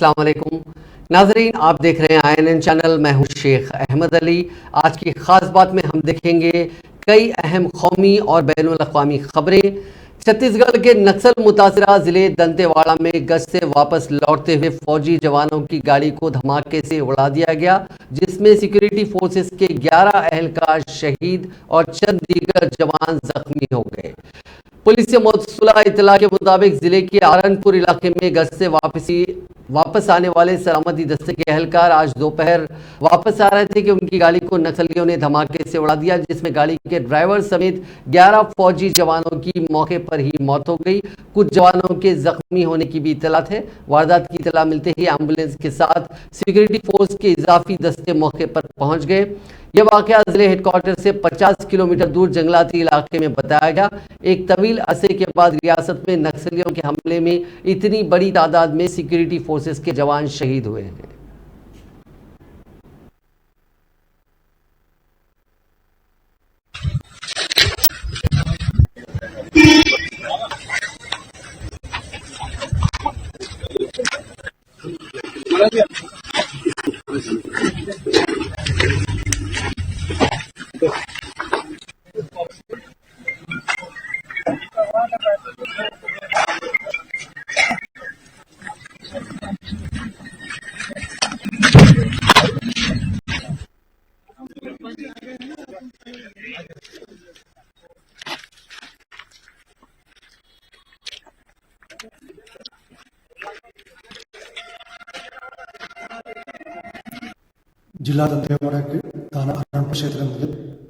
अस्सलाम वालेकुम नाजरीन, आप देख रहे हैं INN चैनल। मैं हूं शेख अहमद अली। आज की खास बात में हम देखेंगे कई अहम कौमी और बैनुल अक़वामी खबरें। छत्तीसगढ़ के नक्सल मुतासरा ज़िले दंतेवाड़ा में गश्त से वापस लौटते हुए फौजी जवानों की गाड़ी को धमाके से उड़ा दिया गया, जिसमें सिक्योरिटी फोर्सेस के 11 अहलकार शहीद और चंद दीगर जवान जख्मी हो गए। पुलिस से मौसूला इतला के मुताबिक जिले के आरनपुर इलाके में गश्त से वापस आने वाले सलामती दस्ते के एहलकार आज दोपहर वापस आ रहे थे कि उनकी गाड़ी को नक्सलियों ने धमाके से उड़ा दिया, जिसमें गाड़ी के ड्राइवर समेत 11 फौजी जवानों की मौके पर ही मौत हो गई। कुछ जवानों के जख्मी होने की भी इतलात है। वारदात की इतला मिलते ही एम्बुलेंस के साथ सिक्योरिटी फोर्स के इजाफी दस्ते मौके पर पहुंच गए। यह वाकया जिले हेडक्वार्टर से 50 किलोमीटर दूर जंगलाती इलाके में बताया गया। एक तवील अरसे के बाद रियासत में नक्सलियों के हमले में इतनी बड़ी तादाद में सिक्योरिटी फोर्सेस के जवान शहीद हुए हैं। जिल्हा दंतेवाडा के थाना आरणपूर क्षेत्रामध्ये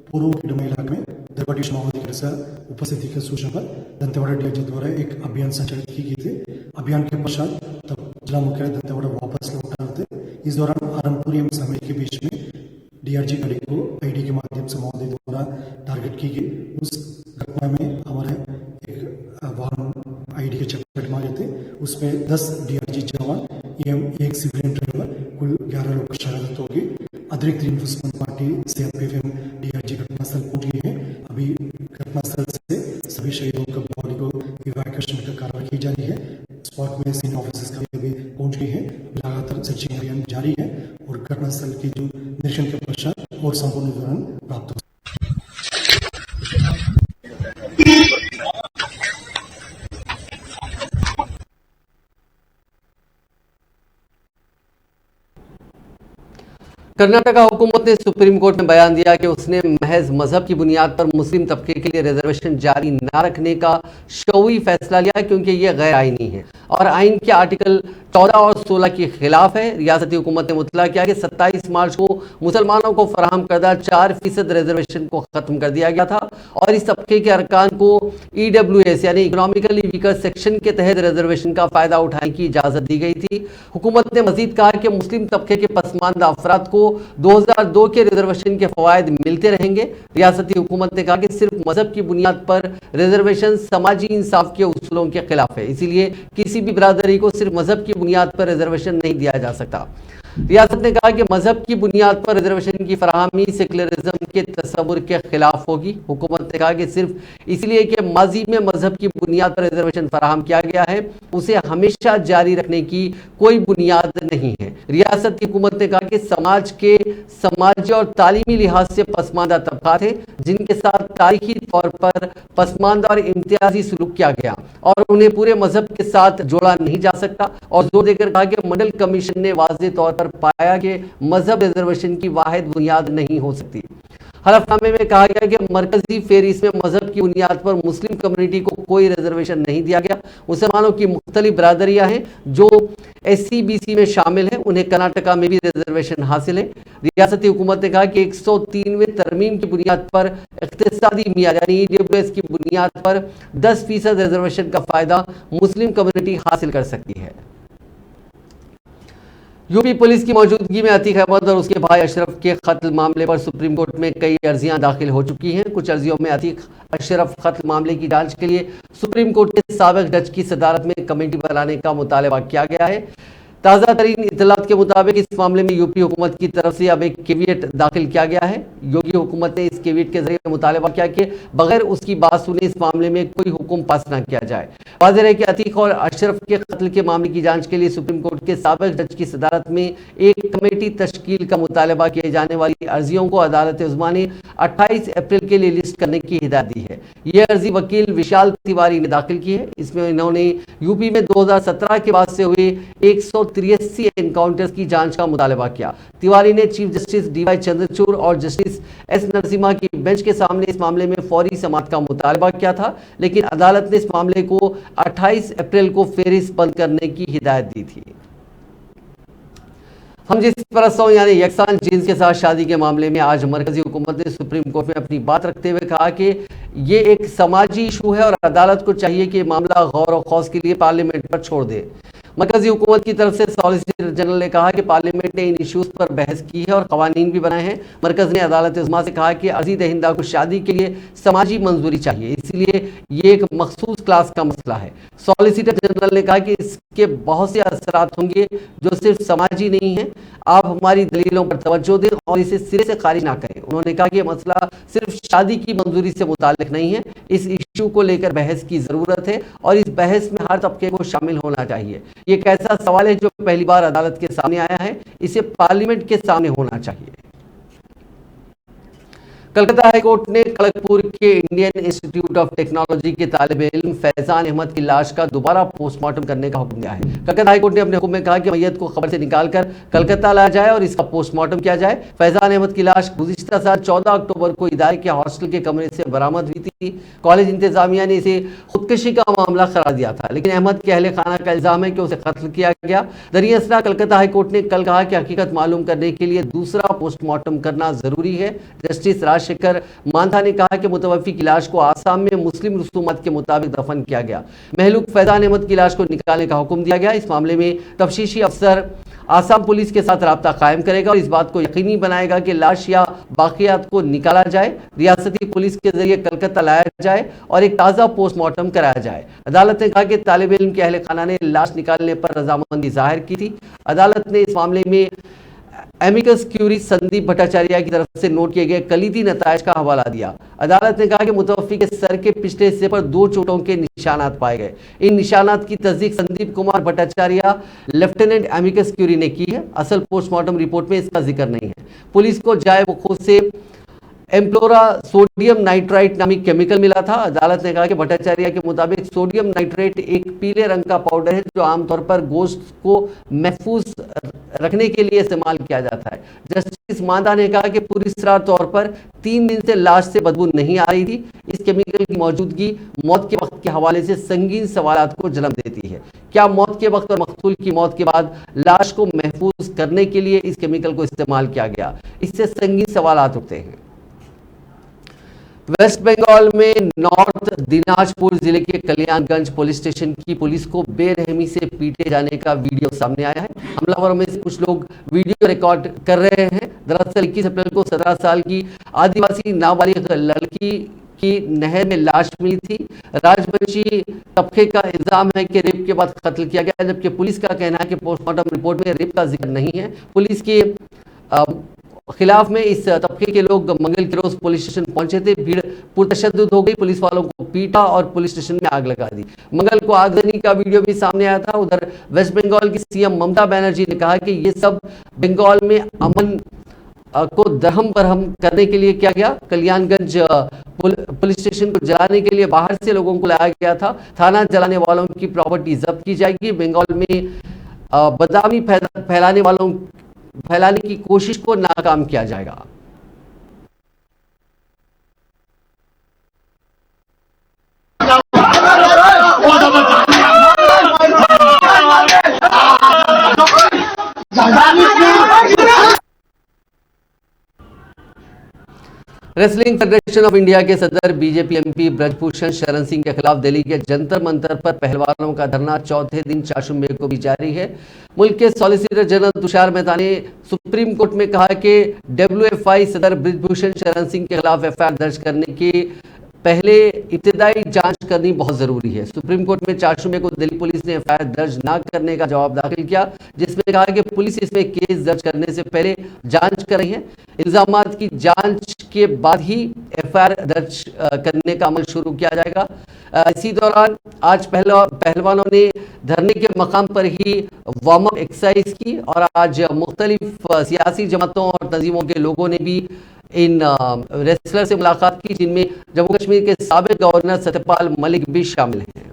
पूर्व किडमा इलाके में दरबटीश माओवादी के उपस्थिति की सूचना पर दंतेवाड़ा डीआईजी द्वारा एक अभियान संचालित की गई थी। अभियान के पश्चात तब जिला मुख्यालय दंतेवाड़ा वापस लौट रहे थे। इस दौरान आरणपुर एवं समय के बीच में डीआरजी गाड़ी को आईडी के माध्यम से माओवादी द्वारा टारगेट की गई। उस घटना में हमारे एक वाहन आईडी के चपेट मारे थे। उसमें 10 डीआरजी जवान एवं एक सिविलियन ड्राइवर कुल 11 लोग की शहादत होगी। अतिरिक्त इन्फोर्समेंट पार्टी सीआरपीएफ एवं डीआरजी घटनास्थल पहुंच गई है। अभी घटनास्थल से सभी शहीदों का बॉडी को इवैक्यूएशन का कार्रवाई की जा रही है। स्पॉट में सीनियर ऑफिसर्स का भी पहुंच गई है। लगातार सर्चिंग अभियान जारी है और घटनास्थल की जो निरीक्षण के पश्चात और संपूर्ण विवरण प्राप्त हो। कर्नाटका हुकूमत ने सुप्रीम कोर्ट में बयान दिया कि उसने महज मजहब की बुनियाद पर मुस्लिम तबके के लिए रिजर्वेशन जारी न रखने का शऊई फैसला लिया, क्योंकि यह गैर आईनी है और आइन के आर्टिकल 14 और 16 के खिलाफ है। रियासती हुकूमत ने मुतला किया कि 27 मार्च को मुसलमानों को फराहम करदा 4% रिजर्वेशन को खत्म कर दिया गया था और इस तबके के अरकान को EWS यानी इकोनॉमिकली वीकर सेक्शन के तहत रिजर्वेशन का फायदा उठाने की इजाजत दी गई थी। हुकूमत ने मजीद कहा कि मुस्लिम तबके के पसमानदा अफराद को 2002 के रिजर्वेशन के फवायद मिलते रहेंगे। रियासती हुकूमत ने कहा कि सिर्फ मजहब की बुनियाद पर रिजर्वेशन समाजी इंसाफ के उसूलों के खिलाफ है, इसीलिए किसी भी बिरादरी को सिर्फ मजहब की बुनियाद पर रिजर्वेशन नहीं दिया जा सकता। रियासत ने कहा कि मजहब की बुनियाद पर रिजर्वेशन की फराहमी सेकुलरिज्म के तस्वुर के खिलाफ होगी। हुकूमत ने कहा कि सिर्फ इसलिए कि माजी में मजहब की बुनियाद पर रिजर्वेशन फराहम किया गया है, उसे हमेशा जारी रखने की कोई बुनियाद नहीं है। रियासत की हुकूमत ने कहा कि समाज के समाजी और तालीमी लिहाज से पसमानदा तबका थे, जिनके साथ तारीखी तौर पर पसमानदा और इम्तियाजी सलूक किया गया और उन्हें पूरे मजहब के साथ जोड़ा नहीं जा सकता। और जोर देकर कहा कि मंडल कमीशन ने वाज़ेह तौर पर पाया कि मजहब रिजर्वेशन की वाहिद बुनियाद नहीं हो सकती। हलफनामे में कहा गया कि मरकजी फेहरिस्त में मजहब की बुनियाद पर मुस्लिम कम्युनिटी को कोई रिजर्वेशन नहीं दिया गया। मुसलमानों की मुख्तलिफ बरादरियां हैं जो SCBC में शामिल हैं, उन्हें कर्नाटका में भी रिजर्वेशन हासिल है। रियासती हुकूमत ने कहा कि 103वें तरमीम की बुनियाद पर इख्तिसादी मियार यानी EWS की बुनियाद पर 10% रिजर्वेशन का फायदा मुस्लिम कम्युनिटी हासिल कर सकती है। यूपी पुलिस की मौजूदगी में अतीक अहमद और उसके भाई अशरफ के कत्ल मामले पर सुप्रीम कोर्ट में कई अर्जियां दाखिल हो चुकी हैं। कुछ अर्जियों में अतीक अशरफ कत्ल मामले की जांच के लिए सुप्रीम कोर्ट के साबिक जज की सदारत में कमेटी बनाने का मुतालबा किया गया है। ताज़ा तरीन इतलात के मुताबिक इस मामले में यूपी हुकूमत की तरफ से अब एक केवियट दाखिल किया गया है। योगी हुकूमत ने इस केवियट के जरिए मुतालबा किया कि बगैर उसकी बात सुने इस मामले में कोई हुक्म पास न किया जाए। वाज़ेह है कि अतीक और अशरफ के कत्ल के मामले की जांच के लिए सुप्रीम कोर्ट के साबिक जज की सदारत में एक कमेटी तश्कील का मुतालबा किए जाने वाली अर्जियों को अदालत उज़्मा ने 28 अप्रैल के लिए लिस्ट करने की हिदायत दी है। यह अर्जी वकील विशाल तिवारी ने दाखिल की है। इसमें इन्होंने यूपी में 2017 के बाद से हुए 183 एनकाउंटर्स की जांच का मुतालबा किया। तिवारी ने चीफ जस्टिस DY चंद्रचूड़ और जस्टिस S नरसिम्हा की बेंच के सामने इस मामले में फौरी समाअत का मुतालबा किया था, लेकिन अदालत ने इस मामले को 28 अप्रैल को फेरिस्त बंद करने की हिदायत दी थी। हम जिस परस्तों यानी यकसान जीन्स के साथ शादी के मामले में आज मरकजी हुकूमत ने सुप्रीम कोर्ट में अपनी बात रखते हुए कहा कि ये एक समाजी इशू है और अदालत को चाहिए कि मामला गौर और खौस के लिए पार्लियामेंट पर छोड़ दे। मरकजी हुकूमत की तरफ से सॉलिसिटर जनरल ने कहा कि पार्लियामेंट ने इन इश्यूज पर बहस की है और कवानीन भी बनाए हैं। मरकज ने अदालत उज़्मा से कहा कि अर्जी दहिंदा को शादी के लिए समाजी मंजूरी चाहिए, इसलिए ये एक मखसूस क्लास का मसला है। सॉलिसिटर जनरल ने कहा कि इसके बहुत से असरात होंगे जो सिर्फ समाजी नहीं है। आप हमारी दलीलों पर तवज्जो दें और इसे सिरे से खारिज ना करें। उन्होंने कहा कि यह मसला सिर्फ शादी की मंजूरी से मुताल्लिक नहीं है, इस इशू को लेकर बहस की ज़रूरत है और इस बहस में हर तबके को शामिल होना चाहिए। ये एक ऐसा सवाल है जो पहली बार अदालत के सामने आया है, इसे पार्लियामेंट के सामने होना चाहिए। कलकत्ता हाईकोर्ट ने खड़गपुर के इंडियन इंस्टीट्यूट ऑफ टेक्नोलॉजी के तालिब इल्म फैजान अहमद की लाश का दोबारा पोस्टमार्टम करने का हुक्म दिया है। कलकत्ता हाईकोर्ट ने अपने हुक्म में कहा कि मैयत को खबर से निकालकर कलकत्ता लाया जाए और इसका पोस्टमार्टम किया जाए। फैजान अहमद की लाश गुज़िश्ता साल 14 अक्टूबर को इदारे के हॉस्टल के कमरे से बरामद हुई थी। कॉलेज इंतजामिया ने इसे खुदकशी का मामला करार दिया था, लेकिन अहमद के अहले खाना का इल्जाम है कि उसे कत्ल किया गया। दरियासना कलकत्ता हाईकोर्ट ने कल कहा कि हकीकत मालूम करने के लिए दूसरा पोस्टमार्टम करना जरूरी है। जस्टिस राजशेखर मांधा ने कहा कि मुतवफ़ी की लाश को आसाम में मुस्लिम रसूमात के मुताबिक दफन किया गया। महलूक फैजान अहमद की लाश को निकालने का हुक्म दिया गया। इस मामले में तफ्तीशी अफसर आसाम पुलिस के साथ राब्ता कायम करेगा और इस बात को यकीनी बनाएगा कि लाश या बाकियात को निकाला जाए, रियासती पुलिस के जरिए कलकत्ता लाया जाए और एक ताज़ा पोस्टमार्टम कराया जाए। अदालत ने कहा कि तालिब इल्म के अहले खाना ने लाश निकालने पर रजामंदी जाहिर की थी। अदालत ने इस मामले में एमिकस क्यूरी संदीप भट्टाचार्य की तरफ से नोट किए गए कलीदी नतायज का हवाला दिया। अदालत ने कहा कि मुतवफ़ी के सर के पिछले हिस्से पर 2 चोटों के निशानात पाए गए। इन निशानात की तस्दीक Sandeep Kumar Bhattacharya lieutenant amicus curiae ने की है। असल पोस्टमार्टम रिपोर्ट में इसका जिक्र नहीं है। पुलिस को जाए वो खुद से एम्प्लोरा सोडियम नाइट्राइट नामी केमिकल मिला था। अदालत ने कहा कि भट्टाचार्य के मुताबिक सोडियम नाइट्रेट एक पीले रंग का पाउडर है जो आमतौर पर गोश्त को महफूज रखने के लिए इस्तेमाल किया जाता है। जस्टिस मांधा ने कहा कि पुरस्रार तौर पर 3 दिन से लाश से बदबू नहीं आ रही थी। इस केमिकल की मौजूदगी मौत के वक्त के हवाले से संगीन सवालात को जन्म देती है। क्या मौत के वक्त और मकतूल की मौत के बाद लाश को महफूज करने के लिए इस केमिकल को इस्तेमाल किया गया? इससे संगीन सवालात उठते हैं। वेस्ट बंगाल में नॉर्थ दिनाजपुर जिले के कल्याणगंज पुलिस स्टेशन की पुलिस को बेरहमी से पीटे जाने का वीडियो सामने आया है। हमलावरों में से कुछ लोग वीडियो रिकॉर्ड कर रहे हैं। दरअसल 21 अप्रैल को 17 साल की आदिवासी नाबालिग लड़की की नहर में लाश मिली थी। राजवंशी तबके का इल्जाम है कि रेप के बाद कत्ल किया गया, जबकि पुलिस का कहना है कि पोस्टमार्टम रिपोर्ट में रेप का जिक्र नहीं है। पुलिस के खिलाफ में इस तबके के लोग मंगल के रोज पुलिस स्टेशन पहुंचे थे। भीड़ पुरतशद्दुद हो गई, पुलिस वालों को पीटा और पुलिस स्टेशन में आग लगा दी। मंगल को आगजनी का वीडियो भी सामने आया था। उधर वेस्ट बंगाल की सीएम ममता बनर्जी ने कहा कि ये सब बंगाल में अमन को दरहम बरहम करने के लिए किया गया। कल्याणगंज पुलिस स्टेशन को जलाने के लिए बाहर से लोगों को लाया गया था। थाना जलाने वालों की प्रॉपर्टी जब्त की जाएगी। बंगाल में बदनामी फैलाने की कोशिश को नाकाम किया जाएगा। रेसलिंग फेडरेशन ऑफ इंडिया के सदर बीजेपी एमपी ब्रजभूषण शरण सिंह के खिलाफ दिल्ली के जंतर मंतर पर पहलवानों का धरना चौथे दिन 4 मई को भी जारी है। मुल्क के सॉलिसिटर जनरल तुषार मेहता ने सुप्रीम कोर्ट में कहा कि WFI सदर ब्रजभूषण शरण सिंह के खिलाफ FIR दर्ज करने के पहले इब्तिदाई जांच करनी बहुत जरूरी है। सुप्रीम कोर्ट में 4 मई को दिल्ली पुलिस ने एफआईआर दर्ज न करने का जवाब दाखिल किया, जिसमें कहा कि पुलिस इसमें केस दर्ज करने से पहले जांच कर रही है। इल्जामात की जांच के बाद ही एफआईआर दर्ज करने का अमल शुरू किया जाएगा। इसी दौरान आज पहलवानों ने धरने के मकाम पर ही वार्म अप एक्सरसाइज की और आज मुख्तलिफ सियासी जमातों और तंजीमों के लोगों ने भी इन रेसलर से मुलाकात की, जिनमें जम्मू कश्मीर के साबिक गवर्नर सत्यपाल मलिक भी शामिल हैं।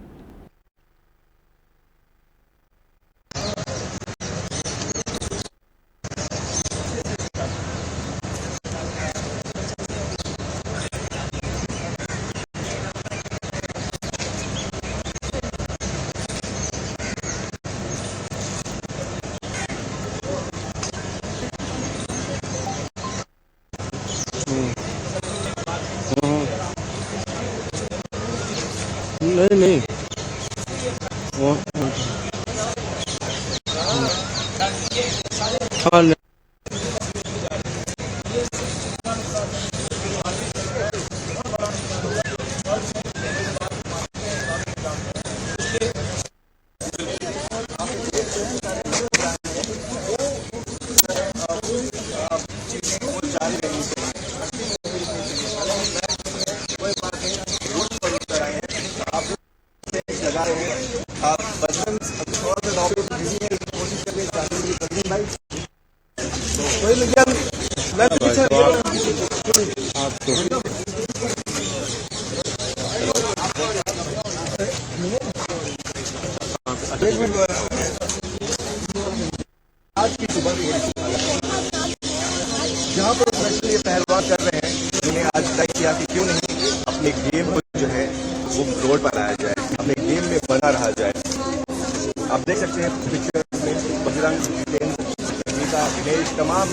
नहीं नहीं वो हाँ नहीं। जहाँ पर स्पेशली ये पहलवान कर रहे हैं, जिन्हें आज तय किया कि क्यों नहीं अपने गेम को जो है वो रोड पर लाया जाए, अपने गेम में बना रहा जाए। आप देख सकते हैं पिक्चर में बजरंग, जितेंद्र, संगीता, दिनेश, तमाम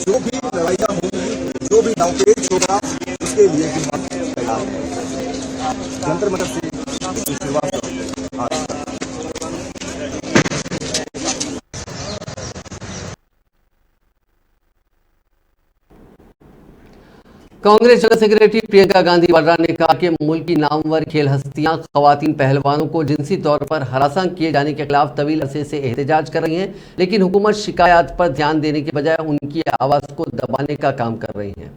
जो भी लड़ाइयाँ होंगी, जो भी दावपेच होगा, उसके लिए भी हम तैयार हैं। जंतर मंतर से शुरुआत कांग्रेस जनरल सेक्रेटरी प्रियंका गांधी वाड्रा ने कहा कि मुल्क की नामवर खेल हस्तियां खवातीन पहलवानों को जिनसी तौर पर हरासा किए जाने के खिलाफ तवील अरसे से एहतजाज कर रही हैं, लेकिन हुकूमत शिकायत पर ध्यान देने के बजाय उनकी आवाज़ को दबाने का काम कर रही है।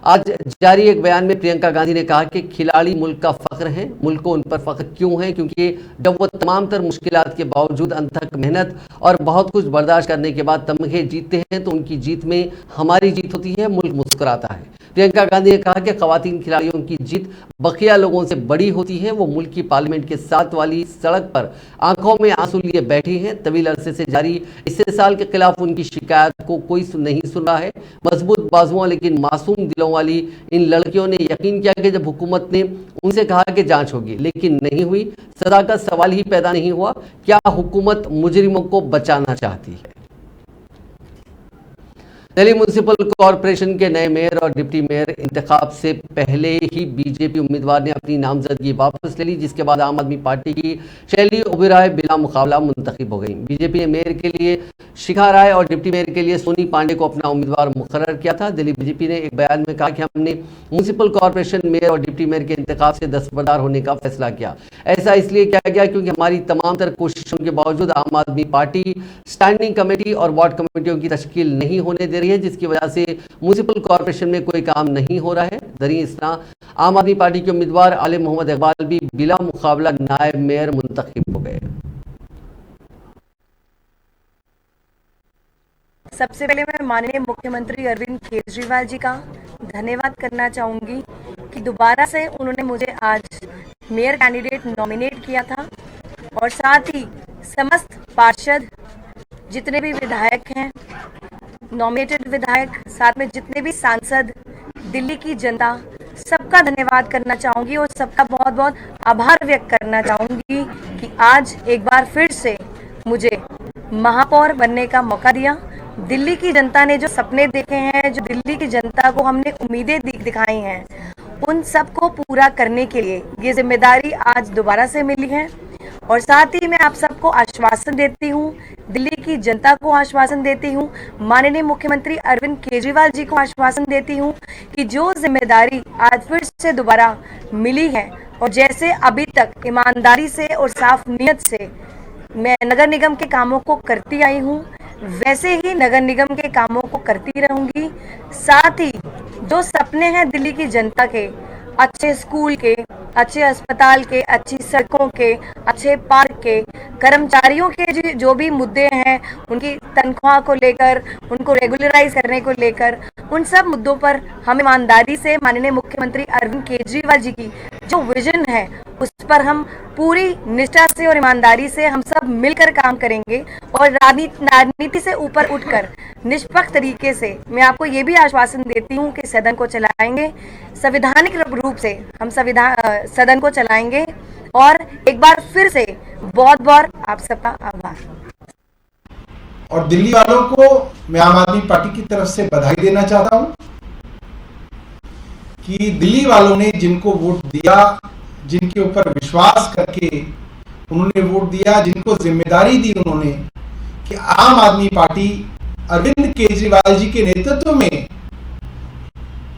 आज जारी एक बयान में प्रियंका गांधी ने कहा कि खिलाड़ी मुल्क का फख्र हैं। मुल्क को उन पर फख्र क्यों है? क्योंकि जब वो तमाम तर मुश्किलात के बावजूद अनथक मेहनत और बहुत कुछ बर्दाश्त करने के बाद तमगे जीतते हैं तो उनकी जीत में हमारी जीत होती है, मुल्क मुस्कुराता है। प्रियंका गांधी ने कहा कि खवातीन खिलाड़ियों की जीत बकिया लोगों से बड़ी होती है। वो मुल्क की पार्लियामेंट के साथ वाली सड़क पर आंखों में आंसू लिए बैठी हैं। तवील अरसे से जारी इस्तेसाल के खिलाफ उनकी शिकायत को कोई नहीं सुन रहा है। मजबूत बाजुओं लेकिन मासूम दिलों वाली इन लड़कियों ने यकीन किया कि जब हुकूमत ने उनसे कहा कि जांच होगी, लेकिन नहीं हुई। सजा का सवाल ही पैदा नहीं हुआ। क्या हुकूमत मुजरिमों को बचाना चाहती है? दिल्ली म्यूनिसिपल कॉरपोरेशन के नए मेयर और डिप्टी मेयर इंतखाब से पहले ही बीजेपी उम्मीदवार ने अपनी नामजदगी वापस ले ली, जिसके बाद आम आदमी पार्टी की शैली ओबेरॉय बिला मुकाबला मुंतखब हो गई। बीजेपी ने मेयर के लिए शिखा राय और डिप्टी मेयर के लिए सोनी पांडे को अपना उम्मीदवार मुकर्रर किया था। दिल्ली बीजेपी ने एक बयान में कहा कि हमने म्यूनिसिपल कॉरपोरेशन मेयर और डिप्टी मेयर के इंतखाब से दस्तबरदार होने का फैसला किया। ऐसा इसलिए किया गया क्योंकि हमारी तमाम तर कोशिशों के बावजूद आम आदमी पार्टी स्टैंडिंग कमेटी और वार्ड कमेटियों की तश्कील नहीं होने दे रही है, जिसकी वजह से म्यूनिसिपल कॉरपोरेशन में कोई काम नहीं हो रहा है। दरअसल आम आदमी पार्टी के उम्मीदवार आले मोहम्मद इकबाल भी बिला मुकाबला नायब मेयर मुंतखब हो गए। सबसे पहले मैं माननीय मुख्यमंत्री अरविंद केजरीवाल जी का धन्यवाद करना चाहूँगी कि दोबारा से उन्होंने मुझे आज मेयर कैंडिडेट नॉमिनेट किया था और साथ ही समस्त पार्षद, जितने भी विधायक हैं, नॉमिनेटेड विधायक, साथ में जितने भी सांसद, दिल्ली की जनता, सबका धन्यवाद करना चाहूँगी और सबका बहुत बहुत आभार व्यक्त करना चाहूँगी कि आज एक बार फिर से मुझे महापौर बनने का मौका दिया। दिल्ली की जनता ने जो सपने देखे हैं, जो दिल्ली की जनता को हमने उम्मीदें दिखाई हैं, उन सब को पूरा करने के लिए ये जिम्मेदारी आज दोबारा से मिली है और साथ ही मैं आप सबको आश्वासन देती हूँ, दिल्ली की जनता को आश्वासन देती हूँ, माननीय मुख्यमंत्री अरविंद केजरीवाल जी को आश्वासन देती हूँ कि जो जिम्मेदारी आज फिर से दोबारा मिली है और जैसे अभी तक ईमानदारी से और साफ नीयत से मैं नगर निगम के कामों को करती आई हूँ, वैसे ही नगर निगम के कामों को करती रहूंगी। साथ ही जो सपने हैं दिल्ली की जनता के, अच्छे स्कूल के, अच्छे अस्पताल के, अच्छी सड़कों के, अच्छे पार्क के, कर्मचारियों के जो भी मुद्दे हैं, उनकी तनख्वाह को लेकर, उनको रेगुलराइज करने को लेकर, उन सब मुद्दों पर हम ईमानदारी से माननीय मुख्यमंत्री अरविंद केजरीवाल जी की जो विजन है उस पर हम पूरी निष्ठा से और ईमानदारी से हम सब मिलकर काम करेंगे और राजनीति से ऊपर उठकर निष्पक्ष तरीके से मैं आपको ये भी आश्वासन देती हूँ कि सदन को चलाएंगे, संवैधानिक रूप से हम सदन को चलाएंगे। और एक बार फिर से बहुत बहुत आप सबका आभार। और दिल्ली वालों को मैं आम आदमी पार्टी की तरफ से बधाई देना चाहता हूं कि दिल्ली वालों ने जिनको वोट दिया, जिनके ऊपर विश्वास करके उन्होंने वोट दिया, जिनको जिम्मेदारी दी उन्होंने कि आम आदमी पार्टी अरविंद केजरीवाल जी के नेतृत्व में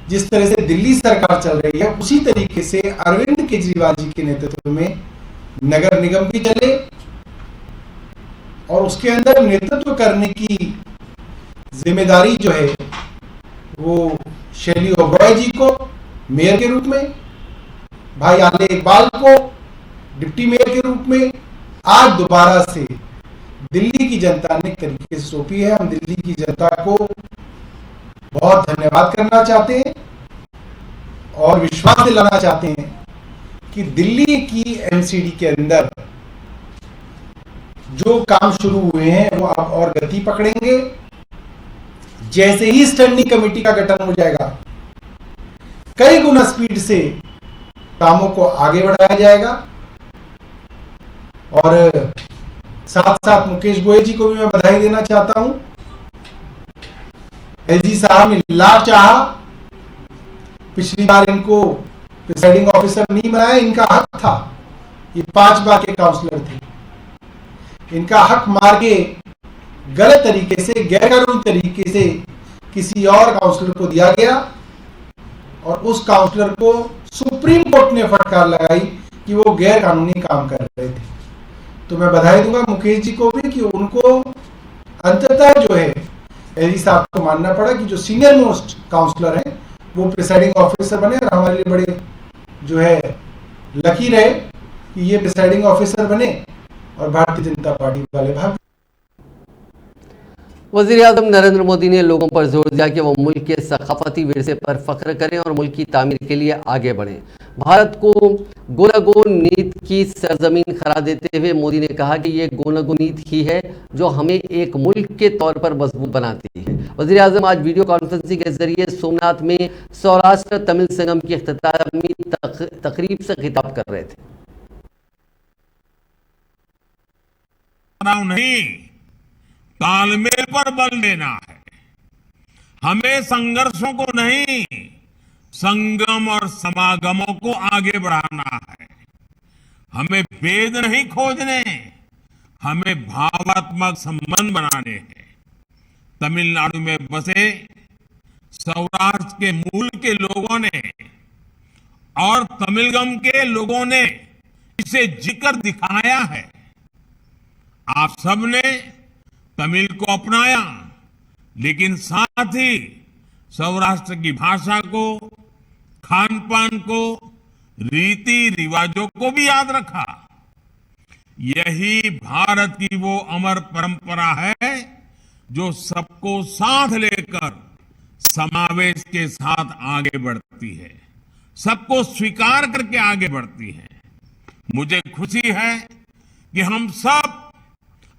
जिस तरह से दिल्ली सरकार चल रही है उसी तरीके से अरविंद केजरीवाल जी के नेतृत्व में नगर निगम भी चले और उसके अंदर नेतृत्व करने की जिम्मेदारी जो है वो शैली ओबरॉय जी को मेयर के रूप में, भाई आले इकबाल को डिप्टी मेयर के रूप में आज दोबारा से दिल्ली की जनता ने तरीके से सौंपी है। हम दिल्ली की जनता को बहुत धन्यवाद करना चाहते हैं और विश्वास दिलाना चाहते हैं कि दिल्ली की एमसीडी के अंदर जो काम शुरू हुए हैं वो अब और गति पकड़ेंगे। जैसे ही स्टैंडिंग कमेटी का गठन हो जाएगा, कई गुना स्पीड से कामों को आगे बढ़ाया जाएगा। और साथ साथ मुकेश गोयल जी को भी मैं बधाई देना चाहता हूं। एलजी साहब ने लाभ चाहा, पिछली बार इनको प्रिसाइडिंग ऑफिसर नहीं बनाया, इनका हक था, ये 5 बार के काउंसलर थे, इनका हक मार के गलत तरीके से, गैरकानूनी तरीके से किसी और काउंसलर को दिया गया और उस काउंसलर को सुप्रीम कोर्ट ने फटकार लगाई कि वो गैर कानूनी काम कर रहे थे। तो मैं बधाई दूंगा मुकेश जी को भी कि उनको अंततः जो है एलजी साहब को मानना पड़ा कि जो सीनियर मोस्ट काउंसलर हैं वो प्रिसाइडिंग ऑफिसर बने और हमारे लिए बड़े जो है लकी रहे कि ये प्रिसाइडिंग ऑफिसर बने और भारतीय जनता पार्टी वाले भाग। वज़ीर-ए-आज़म नरेंद्र मोदी ने लोगों पर जोर दिया कि वो मुल्क के सकाफती विरसे पर फख्र करें और मुल्क की तामीर के लिए आगे बढ़ें। भारत को गोलागो नीति की सरजमीन करार देते हुए मोदी ने कहा कि ये गोलागो नीति ही है जो हमें एक मुल्क के तौर पर मजबूत बनाती है। वज़ीर-ए-आज़म आज वीडियो कॉन्फ्रेंसिंग के जरिए सोमनाथ में सौराष्ट्र तमिल संगम की इख्तितामी तकरीब से खिताब कर रहे थे। नहीं, तालमेल पर बल देना है। हमें संघर्षों को नहीं, संगम और समागमों को आगे बढ़ाना है। हमें भेद नहीं खोजने, हमें भावात्मक संबंध बनाने हैं। तमिलनाडु में बसे सौराष्ट्र के मूल के लोगों ने और तमिलगम के लोगों ने इसे जिक्र दिखाया है। आप सबने तमिल को अपनाया, लेकिन साथ ही सौराष्ट्र की भाषा को, खान पान को, रीति रिवाजों को भी याद रखा। यही भारत की वो अमर परंपरा है जो सबको साथ लेकर समावेश के साथ आगे बढ़ती है, सबको स्वीकार करके आगे बढ़ती है। मुझे खुशी है कि हम सब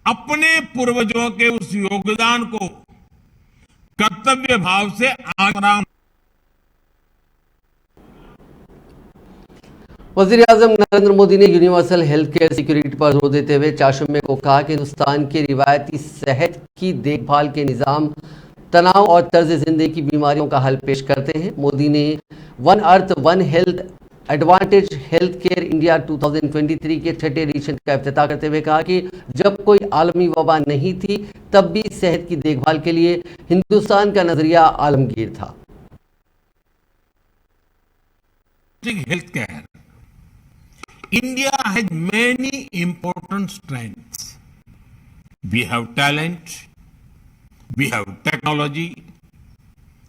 अपने पूर्वजों के उस योगदान को कर्तव्य भाव से आगे। वज़ीर-ए-आज़म नरेंद्र मोदी ने यूनिवर्सल हेल्थ केयर सिक्योरिटी पर जोर देते हुए 4 जुम्मे को कहा कि हिंदुस्तान के रिवायती सेहत की देखभाल के निज़ाम तनाव और तर्ज ज़िंदगी की बीमारियों का हल पेश करते हैं। मोदी ने one earth one health advantage health care India 2023 के छठे एडिशन का इफ्तिताह करते हुए कहा कि जब कोई आलमी वबा नहीं थी तब भी सेहत की देखभाल के लिए हिंदुस्तान का नजरिया आलमगीर था। Healthcare. India has many important strengths. We have talent, we have technology,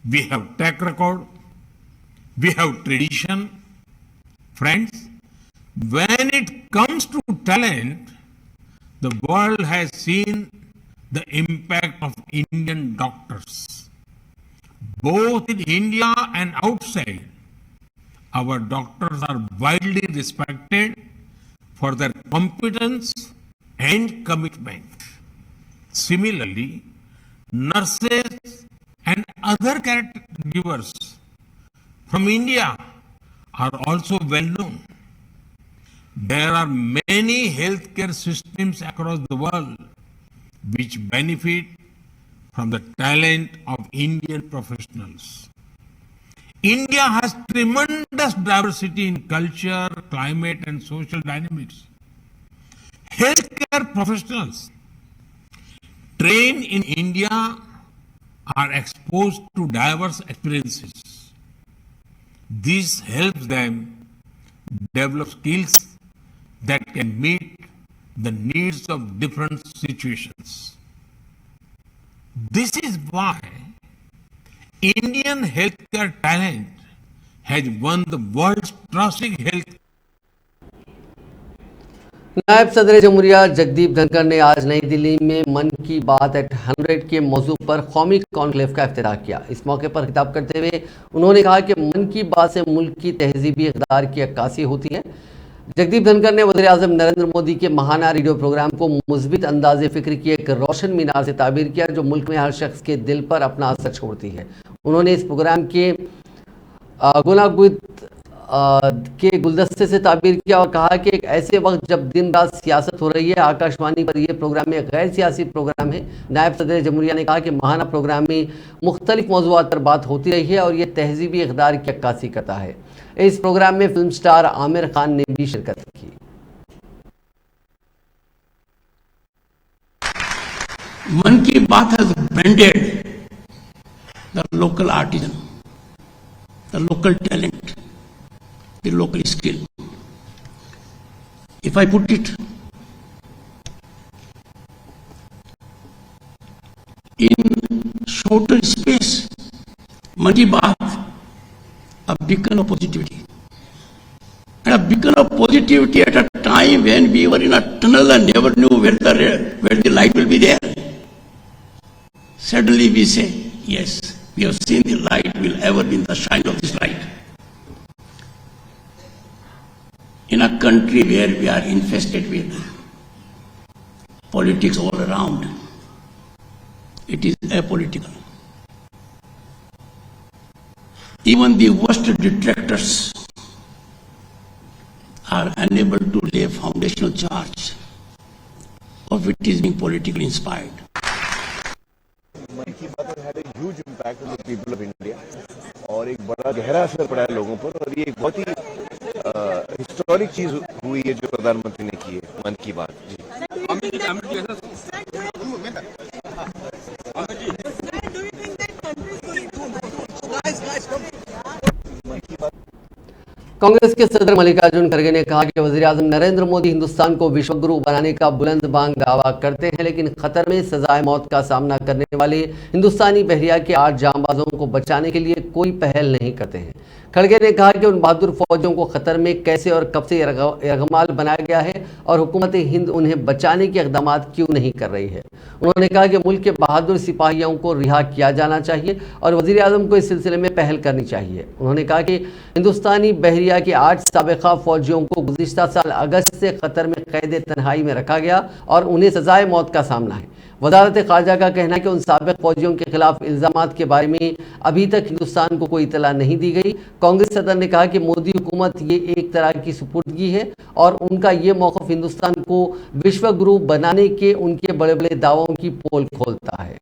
we have track record, we have tradition. Friends, when it comes to talent, the world has seen the impact of Indian doctors. Both in India and outside, our doctors are widely respected for their competence and commitment. Similarly, nurses and other caregivers from India are also well known. There are many healthcare systems across the world which benefit from the talent of Indian professionals. India has tremendous diversity in culture, climate, and social dynamics. Healthcare professionals trained in India are exposed to diverse experiences. This helps them develop skills that can meet the needs of different situations. This is why Indian healthcare talent has won the world's trusted health. नायब सदर जमहूरिया जगदीप धनखड़ ने आज नई दिल्ली में मन की बात eight 100 के मौजू पर कौमी कॉन्क्लेव का इफ्तिताह किया। इस मौके पर खिताब करते हुए उन्होंने कहा कि मन की बात से मुल्क की तहजीबी इक़दार की अक्कासी होती है। जगदीप धनखड़ ने वज़ीर आज़म नरेंद्र मोदी के माहाना रेडियो प्रोग्राम को मुस्बित अंदाज़े फ़िक्र की एक रोशन मीनार से ताबीर किया जो मुल्क में हर शख्स के दिल पर अपना असर छोड़ती है। उन्होंने इस प्रोग्राम के गुनागुद के गुलदस्ते से ताबीर किया और कहा कि एक ऐसे वक्त जब दिन रात सियासत हो रही है, आकाशवाणी पर यह प्रोग्राम एक गैर सियासी प्रोग्राम है। नायब सदर जमहूरिया ने कहा कि माहाना प्रोग्राम में मुख्तलिफ मौज़ूआत पर बात होती रही है और यह तहजीबी इक़दार की अक्कासी करता है। इस प्रोग्राम में फिल्म स्टार आमिर खान ने भी शिरकत की। मन की बात has branded the local artisan, the local talent, the local skill. If I put it in shorter space, Man ki baat, a beacon of positivity. And a beacon of positivity at a time when we were in a tunnel and never knew where the light will be there. Suddenly we say, yes, we have seen the light, will ever be in the shine of this light. In a country where we are infested with politics all around, it is apolitical. Even the worst detractors are unable to lay a foundational charge of it is being politically inspired. मन की बात has had a huge impact on the people of India और एक बड़ा गहरा असर पड़ा है लोगों पर और ये एक बहुत ही हिस्टोरिक चीज हुई है जो प्रधानमंत्री ने की है मन की बात। कांग्रेस के सदर मल्लिकार्जुन खड़गे ने कहा कि वज़ीर आज़म नरेंद्र मोदी हिंदुस्तान को विश्वगुरु बनाने का बुलंद बांग दावा करते हैं, लेकिन खतर में सजाए मौत का सामना करने वाले हिंदुस्तानी बहरिया के 8 जांबाजों को बचाने के लिए कोई पहल नहीं करते हैं। खड़गे ने कहा कि उन बहादुर फौजियों को खतर में कैसे और कब से यरगमाल बनाया गया है और हुकूमत हिंद उन्हें बचाने के इक़दाम क्यों नहीं कर रही है। उन्होंने कहा कि मुल्क के बहादुर सिपाहियों को रिहा किया जाना चाहिए और वज़ीर आज़म को इस सिलसिले में पहल करनी चाहिए। उन्होंने कहा कि हिंदुस्तानी बहरिया के 8 साबिक़ा फौजियों को गुज़िश्ता साल अगस्त से खतर में कैद तन्हाई में रखा गया और उन्हें सजाए मौत का सामना है। वज़ारत ख़ारजा का कहना है कि उन साबिक़ फौजियों के खिलाफ इल्ज़ामात के बारे में अभी तक हिंदुस्तान को कोई इतला नहीं दी गई। कांग्रेस सदर ने कहा कि मोदी हुकूमत ये एक तरह की सुपुर्दगी है और उनका ये मौक़िफ़ हिंदुस्तान को विश्वगुरु बनाने के उनके बड़े बड़े दावों की पोल खोलता है।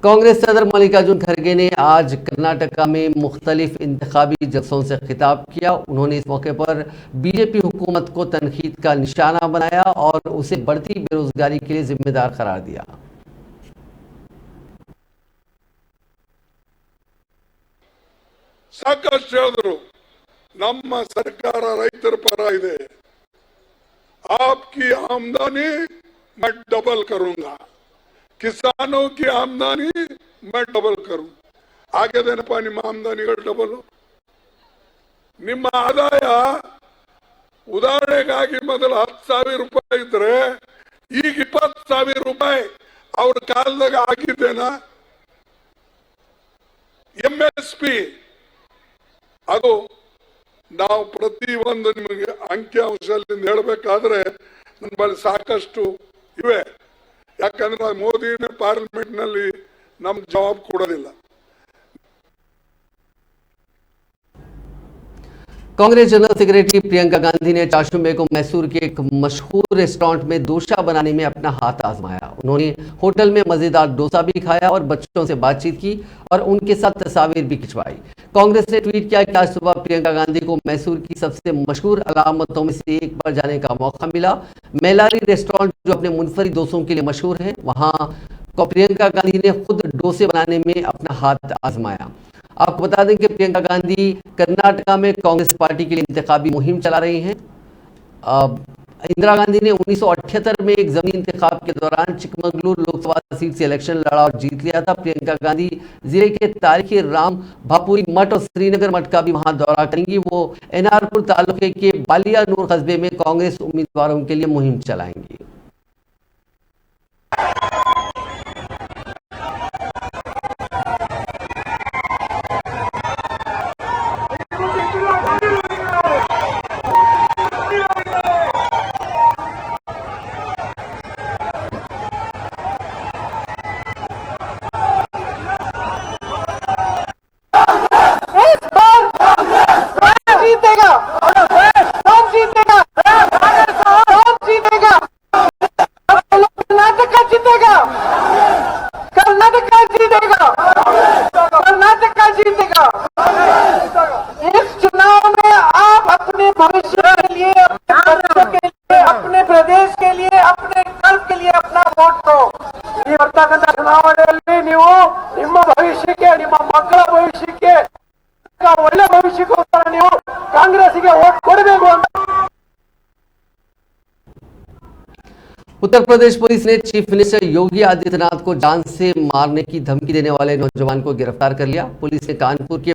कांग्रेस सदर मल्लिकार्जुन खड़गे ने आज कर्नाटका में मुख्तलिफ इंतखाबी जलसों से खिताब किया। उन्होंने इस मौके पर बीजेपी हुकूमत को तनकीद का निशाना बनाया और उसे बढ़ती बेरोजगारी के लिए जिम्मेदार करार दिया। ಸಾಕಷ್ಟು ಹೇಳಿದ್ರು ನಮ್ಮ ಸರ್ಕಾರ ರೈತರ ಪರ ಇದೆ आपकी आमदनी मैं डबल करूंगा किसानों की आमदनी मैं डबल करूं ಆಗಿದೇನಪ್ಪ ನಿಮ್ಮ ಆಮದನಿಗಳು ಡಬಲ್ ನಿಮ್ಮ ಆದಾಯ ಉದಾಹರಣೆಗಾಗಿ ಮೊದಲು 10,000 ರೂಪಾಯಿ ಇದ್ರೆ ಈಗ 20,000 ರೂಪಾಯಿ ಅವ್ರ ಕಾಲದಾಗ ಆಗಿದ್ದೇನಾ MSP ಅದು ನಾವು ಪ್ರತಿಯೊಂದು ನಿಮಗೆ ಅಂಕಿಅಂಶದಿಂದ ಹೇಳಬೇಕಾದ್ರೆ ನನ್ನ ಬಳಿ ಸಾಕಷ್ಟು ಇವೆ ಯಾಕಂದ್ರೆ ಮೋದಿನೇ ಪಾರ್ಲಿಮೆಂಟ್ ನಲ್ಲಿ ನಮ್ ಜವಾಬ್ ಕೊಡೋದಿಲ್ಲ। कांग्रेस जनरल सेक्रेटरी प्रियंका गांधी ने चाशुम्बे को मैसूर के एक मशहूर रेस्टोरेंट में डोसा बनाने में अपना हाथ आजमाया। उन्होंने होटल में मजेदार डोसा भी खाया और बच्चों से बातचीत की और उनके साथ तस्वीर भी खिंचवाई। कांग्रेस ने ट्वीट किया कि आज सुबह प्रियंका गांधी को मैसूर की सबसे मशहूर अलामतों में से एक पर जाने का मौका मिला। मेलारी रेस्टोरेंट जो अपने मुनफरिद डोसों के लिए मशहूर है, वहां प्रियंका गांधी ने खुद डोसे बनाने में अपना हाथ आजमाया। आपको बता दें कि प्रियंका गांधी कर्नाटका में कांग्रेस पार्टी के लिए इंतखाबी मुहिम चला रही हैं। इंदिरा गांधी ने 1978 में एक जमीनी इंतखाब के दौरान चिकमंगलुरु लोकसभा सीट से इलेक्शन लड़ा और जीत लिया था। प्रियंका गांधी जिले के तारीखी राम भापुरी मठ और श्रीनगर मठ का भी वहां दौरा करेंगी। वो एनआरपुर तालुके के बालियानूर कस्बे में कांग्रेस उम्मीदवारों के लिए मुहिम चलाएंगी। ಚುನಾವಣೆಯಲ್ಲಿ ನೀವು ನಿಮ್ಮ ಭವಿಷ್ಯಕ್ಕೆ ನಿಮ್ಮ ಮಕ್ಕಳ ಭವಿಷ್ಯಕ್ಕೆ ಒಳ್ಳೆ ಭವಿಷ್ಯಕ್ಕೋಸ್ಕರ ನೀವು ಕಾಂಗ್ರೆಸ್ಗೆ ವೋಟ್ ಕೊಡಬೇಕು ಅಂತ। उत्तर प्रदेश पुलिस ने चीफ मिनिस्टर योगी आदित्यनाथ को जान से मारने की धमकी देने वाले नौजवान को गिरफ्तार कर लिया। पुलिस ने कानपुर के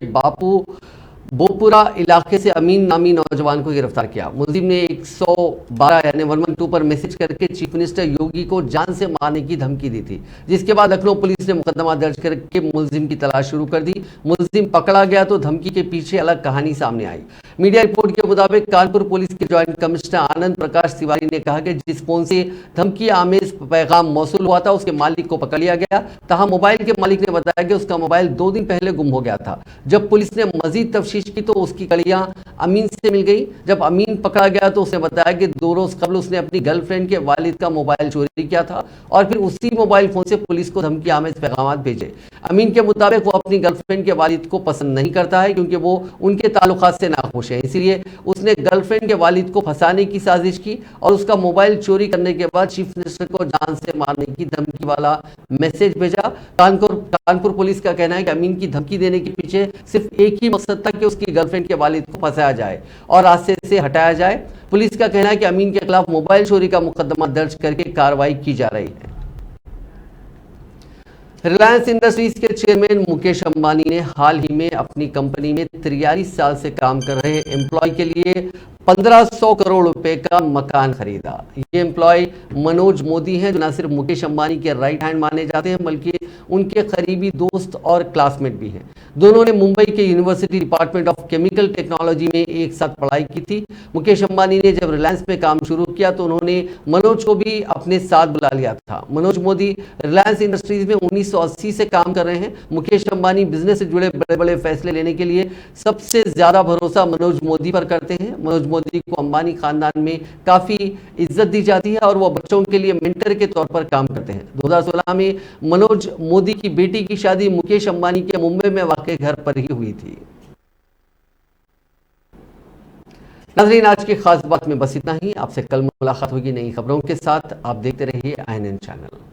बोपुरा इलाके से अमीन नामी नौजवान को गिरफ्तार किया। मुलजिम ने 112 यानी 112 पर मैसेज करके चीफ मिनिस्टर योगी को जान से मारने की धमकी दी थी, जिसके बाद लखनऊ पुलिस ने मुकदमा दर्ज करके मुलजिम की तलाश शुरू कर दी। मुलजिम पकड़ा गया तो धमकी के पीछे अलग कहानी सामने आई। मीडिया रिपोर्ट के मुताबिक कानपुर पुलिस के ज्वाइंट कमिश्नर आनंद प्रकाश तिवारी ने कहा कि जिस फोन से धमकी आमेज पैगाम मौसूल हुआ था उसके मालिक को पकड़ लिया गया। तहाँ मोबाइल के मालिक ने बताया कि उसका मोबाइल 2 दिन पहले गुम हो गया था। जब पुलिस ने मजीद तफ्तीश की तो उसकी कड़ियां अमीन से मिल गई। जब अमीन पकड़ा गया तो उसने बताया कि 2 रोज कबल उसने अपनी गर्लफ्रेंड के वालिद का मोबाइल चोरी किया था और फिर उसी मोबाइल फोन से पुलिस को धमकी आमेज पैगाम भेजे। अमीन के मुताबिक वो अपनी गर्लफ्रेंड के वालिद को पसंद नहीं करता है क्योंकि वो उनके ताल्लुकात से नाखुश है, इसलिए उसने गर्लफ्रेंड के वालिद को फंसाने की साजिश की और उसका मोबाइल चोरी करने के बाद चीफ मिनिस्टर को जान से मारने की धमकी वाला मैसेज भेजा। कानपुर पुलिस का कहना है कि अमीन की धमकी देने के पीछे सिर्फ एक ही मकसद था कि उसकी गर्लफ्रेंड के वालिद को फंसाया जाए और रास्ते से हटाया जाए। पुलिस का कहना है कि अमीन के खिलाफ मोबाइल चोरी का मुकदमा दर्ज करके कार्रवाई की जा रही है। रिलायंस इंडस्ट्रीज के चेयरमैन मुकेश अंबानी ने हाल ही में अपनी कंपनी में 43 साल से काम कर रहे एम्प्लॉय के लिए 1500 करोड़ रुपए का मकान खरीदा। ये एम्प्लॉय मनोज मोदी हैं जो न सिर्फ मुकेश अंबानी के राइट हैंड माने जाते हैं बल्कि उनके करीबी दोस्त और क्लासमेट भी हैं। दोनों ने मुंबई के university department of chemical technology में एक साथ पढ़ाई की थी। मुकेश अंबानी ने जब रिलायंस में काम शुरू किया तो उन्होंने मनोज को भी अपने साथ बुला लिया था। मनोज मोदी रिलायंस इंडस्ट्रीज में 1980 से काम कर रहे हैं। मुकेश अंबानी बिजनेस से जुड़े बड़े बड़े फैसले लेने के लिए सबसे ज्यादा भरोसा मनोज मोदी पर करते हैं। मनोज मोदी को अंबानी खानदान में काफ़ी इज्जत दी जाती है और वो बच्चों के लिए मेंटर के तौर पर काम करते हैं। 2016 में मनोज मोदी की बेटी की शादी मुकेश अंबानी के मुंबई में वाक़ घर पर ही हुई थी। नाज़रीन, आज की खास बात में बस इतना ही। आपसे कल मुलाकात होगी नई खबरों के साथ। आप देखते रहिए INN चैनल।